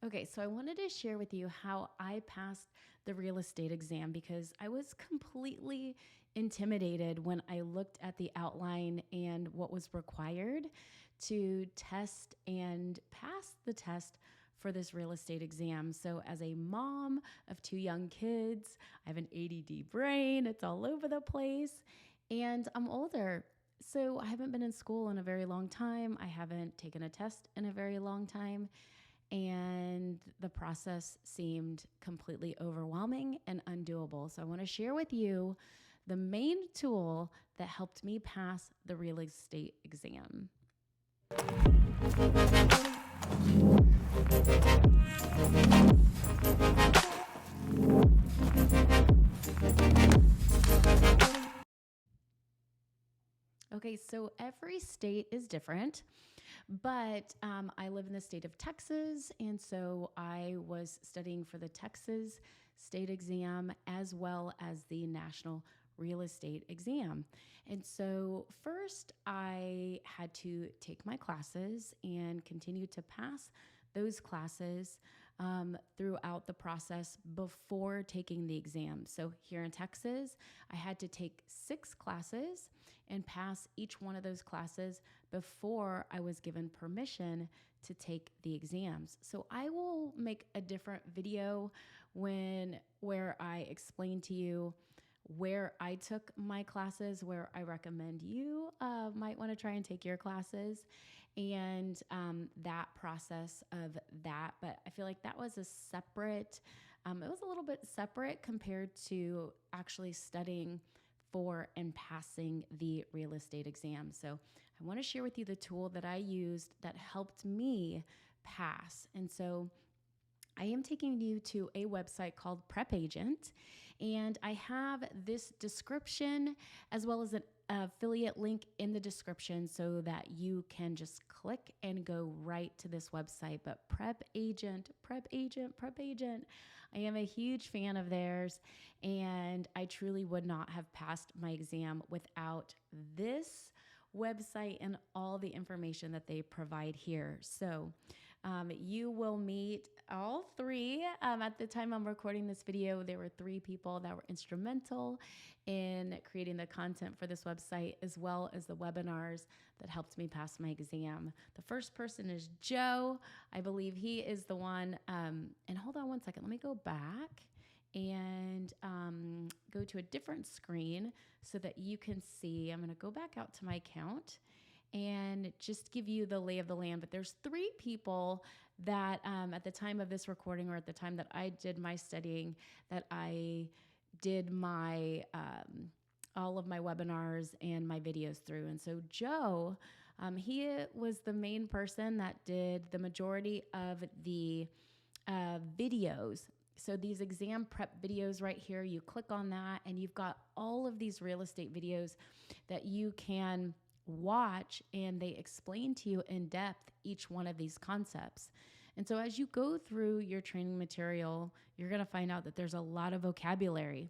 Okay, so I wanted to share with you how I passed the real estate exam because I was completely intimidated when I looked at the outline and what was required to test and pass the test for this real estate exam. So, as a mom of two young kids, I have an ADD brain, it's all over the place, and I'm older. So, I haven't been in school in a very long time. I haven't taken a test in a very long time. And the process seemed completely overwhelming and undoable. So I want to share with you the main tool that helped me pass the real estate exam. Okay, so every state is different, but I live in the state of Texas, and so I was studying for the Texas state exam as well as the national real estate exam. And so first I had to take my classes and continue to pass those classes throughout the process before taking the exam. So here in Texas, I had to take 6 classes and pass each one of those classes before I was given permission to take the exams. So I will make a different video where I explain to you where I took my classes, where I recommend you might want to try and take your classes, and that process of that. But I feel like that was a separate, it was a little bit separate compared to actually studying for and passing the real estate exam. So I want to share with you the tool that I used that helped me pass. And so I am taking you to a website called Prep Agent, and I have this description as well as an affiliate link in the description so that you can just click and go right to this website. But Prep Agent, Prep Agent, Prep Agent, I am a huge fan of theirs, and I truly would not have passed my exam without this website and all the information that they provide here. So you will meet all 3. At the time I'm recording this video, there were 3 people that were instrumental in creating the content for this website, as well as the webinars that helped me pass my exam. The first person is Joe. I believe he is the one. And hold on one second. Let me go back and go to a different screen so that you can see. I'm going to go back out to my account and just give you the lay of the land. But there's 3 people that at the time of this recording, or at the time that I did my studying, that I did my all of my webinars and my videos through. And so Joe, he was the main person that did the majority of the videos. So these exam prep videos right here, you click on that and you've got all of these real estate videos that you can watch, and they explain to you in depth each one of these concepts. And so as you go through your training material, you're going to find out that there's a lot of vocabulary.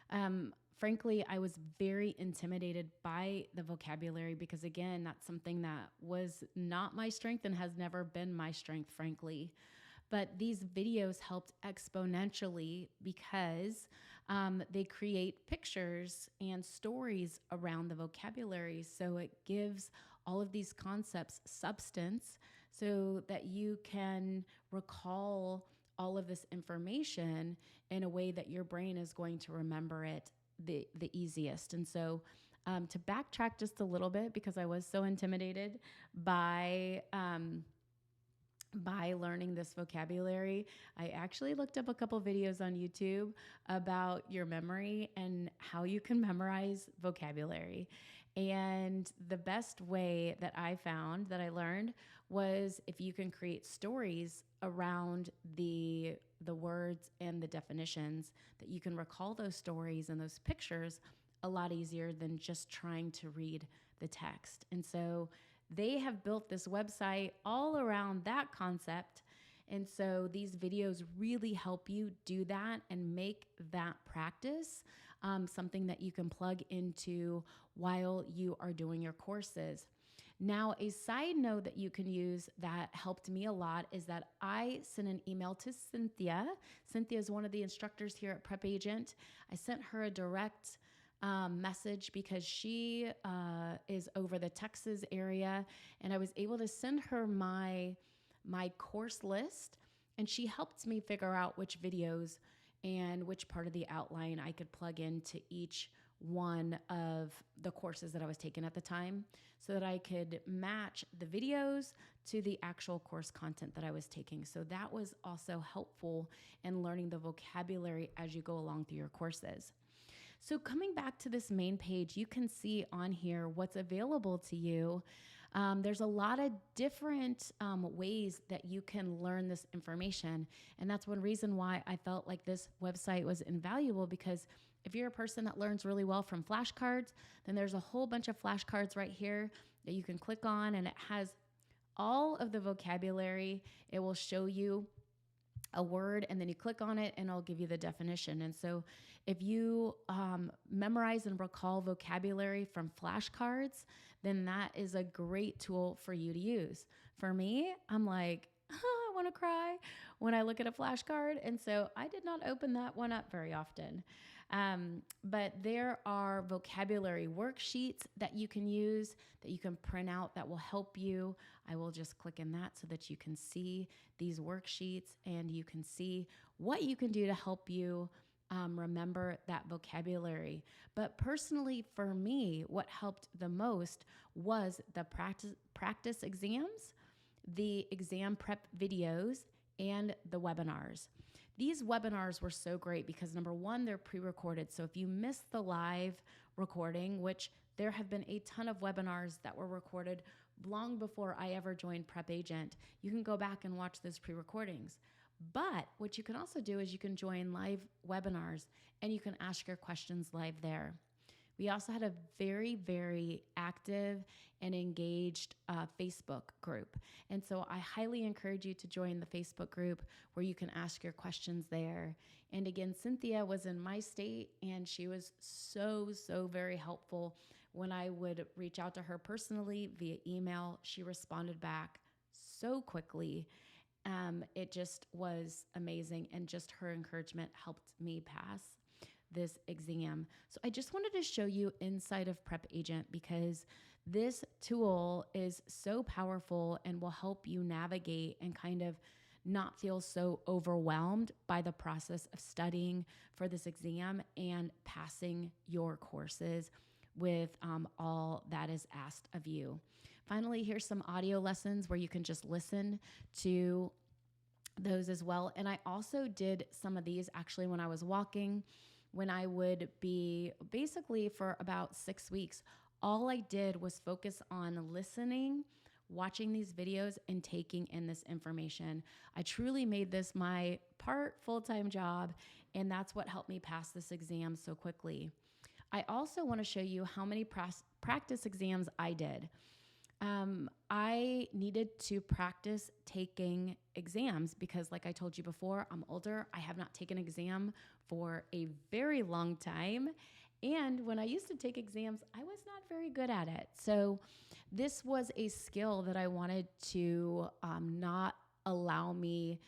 And frankly, I was very intimidated by the vocabulary because, again, that's something that was not my strength and has never been my strength, frankly. But these videos helped exponentially because they create pictures and stories around the vocabulary. So it gives all of these concepts substance so that you can recall all of this information in a way that your brain is going to remember it the easiest. And so to backtrack just a little bit, because I was so intimidated by learning this vocabulary, I actually looked up a couple videos on YouTube about your memory and how you can memorize vocabulary. And the best way that I found, that I learned, was if you can create stories around the words and the definitions, that you can recall those stories and those pictures a lot easier than just trying to read the text. And so they have built this website all around that concept. And so these videos really help you do that and make that practice something that you can plug into while you are doing your courses. Now, a side note that you can use that helped me a lot is that I sent an email to Cynthia. Cynthia is one of the instructors here at Prep Agent. I sent her a direct message because she is over the Texas area, and I was able to send her my course list, and she helped me figure out which videos and which part of the outline I could plug into each one of the courses that I was taking at the time so that I could match the videos to the actual course content that I was taking. So that was also helpful in learning the vocabulary as you go along through your courses. So coming back to this main page, you can see on here what's available to you. There's a lot of different ways that you can learn this information. And that's one reason why I felt like this website was invaluable, because if you're a person that learns really well from flashcards, then there's a whole bunch of flashcards right here that you can click on, and it has all of the vocabulary. It will show you a word, and then you click on it and it'll give you the definition. And so if you memorize and recall vocabulary from flashcards, then that is a great tool for you to use. For me, I'm like, I want to cry when I look at a flashcard. And so I did not open that one up very often. But there are vocabulary worksheets that you can use, that you can print out, that will help you. I will just click in that so that you can see these worksheets and you can see what you can do to help you remember that vocabulary. But personally, for me, what helped the most was the practice exams, the exam prep videos, and the webinars. These webinars were so great because, number one, they're pre-recorded. So if you missed the live recording, which there have been a ton of webinars that were recorded long before I ever joined Prep Agent, you can go back and watch those pre-recordings. But what you can also do is you can join live webinars and you can ask your questions live there. We also had a very, very active and engaged Facebook group. And so I highly encourage you to join the Facebook group where you can ask your questions there. And again, Cynthia was in my state, and she was so very helpful. When I would reach out to her personally via email, she responded back so quickly. It just was amazing, and just her encouragement helped me pass this exam. So I just wanted to show you inside of Prep Agent, because this tool is so powerful and will help you navigate and kind of not feel so overwhelmed by the process of studying for this exam and passing your courses with all that is asked of you. Finally, here's some audio lessons where you can just listen to those as well. And I also did some of these actually when I was walking, when I would be basically for about 6 weeks. All I did was focus on listening, watching these videos, and taking in this information. I truly made this my part full-time job, and that's what helped me pass this exam so quickly. I also want to show you how many practice exams I did. I needed to practice taking exams because, like I told you before, I'm older. I have not taken an exam for a very long time. And when I used to take exams, I was not very good at it. So this was a skill that I wanted to not allow me,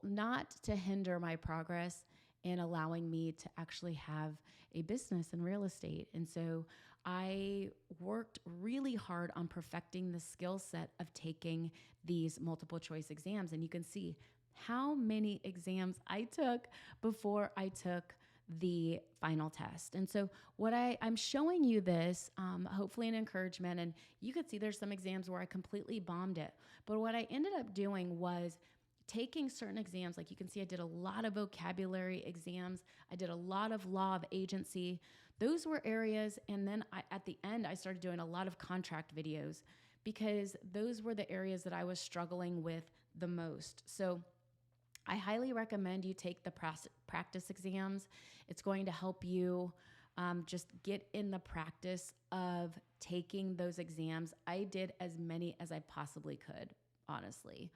not to hinder my progress in allowing me to actually have a business in real estate. And so I worked really hard on perfecting the skill set of taking these multiple choice exams. And you can see how many exams I took before I took the final test. And so what I'm showing you this, hopefully an encouragement, and you could see there's some exams where I completely bombed it. But what I ended up doing was taking certain exams. Like you can see, I did a lot of vocabulary exams. I did a lot of law of agency. Those were areas. And then at the end, I started doing a lot of contract videos because those were the areas that I was struggling with the most. So I highly recommend you take the practice exams. It's going to help you just get in the practice of taking those exams. I did as many as I possibly could, honestly.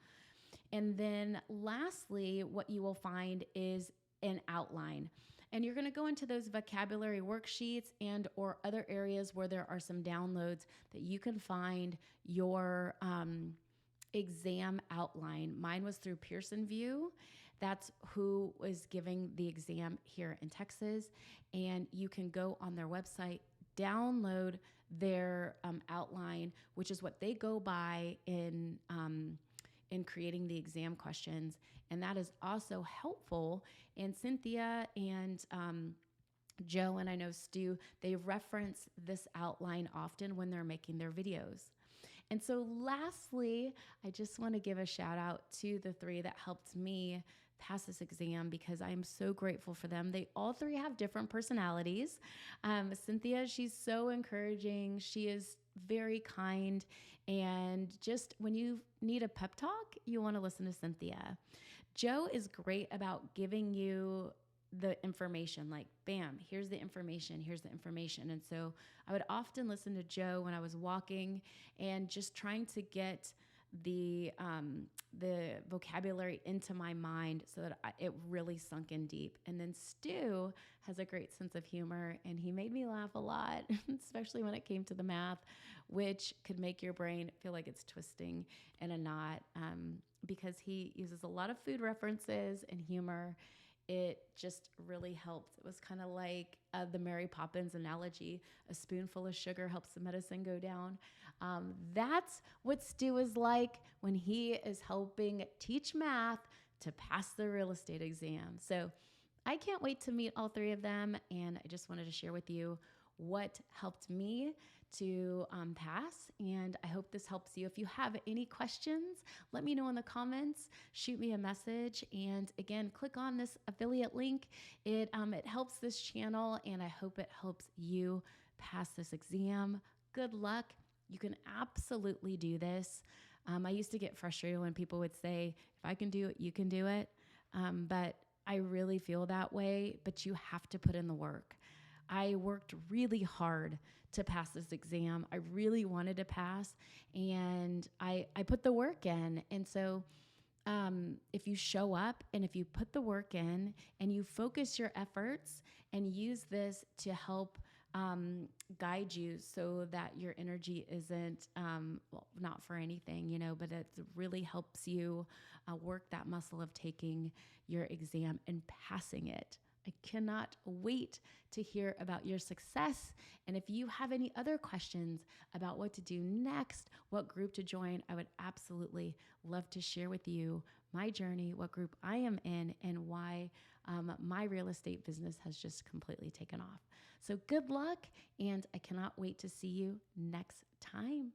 And then lastly, what you will find is an outline. And you're going to go into those vocabulary worksheets and or other areas where there are some downloads that you can find your exam outline. Mine was through Pearson VUE. That's who was giving the exam here in Texas. And you can go on their website, download their outline, which is what they go by in creating the exam questions. And that is also helpful. And Cynthia and Joe, and I know Stu, they reference this outline often when they're making their videos. And so lastly, I just want to give a shout out to the three that helped me pass this exam because I am so grateful for them. They all three have different personalities. Cynthia, she's so encouraging. She is very kind. And just when you need a pep talk, you want to listen to Cynthia. Joe is great about giving you the information, like, bam, here's the information, here's the information. And so I would often listen to Joe when I was walking and just trying to get the vocabulary into my mind so that it really sunk in deep. And then Stu has a great sense of humor, and he made me laugh a lot, especially when it came to the math, which could make your brain feel like it's twisting in a knot because he uses a lot of food references and humor. It just really helped. It was kind of like the Mary Poppins analogy. A spoonful of sugar helps the medicine go down. That's what Stu is like when he is helping teach math to pass the real estate exam. So I can't wait to meet all three of them. And I just wanted to share with you what helped me to pass. And I hope this helps you. If you have any questions, let me know in the comments, shoot me a message. And again, click on this affiliate link. It helps this channel, and I hope it helps you pass this exam. Good luck. You can absolutely do this. I used to get frustrated when people would say, if I can do it, you can do it. But I really feel that way, but you have to put in the work. I worked really hard to pass this exam. I really wanted to pass, and I put the work in. And so if you show up and if you put the work in and you focus your efforts and use this to help guide you so that your energy isn't, not for anything, but it really helps you work that muscle of taking your exam and passing it. I cannot wait to hear about your success. And if you have any other questions about what to do next, what group to join, I would absolutely love to share with you my journey, what group I am in, and why my real estate business has just completely taken off. So good luck, and I cannot wait to see you next time.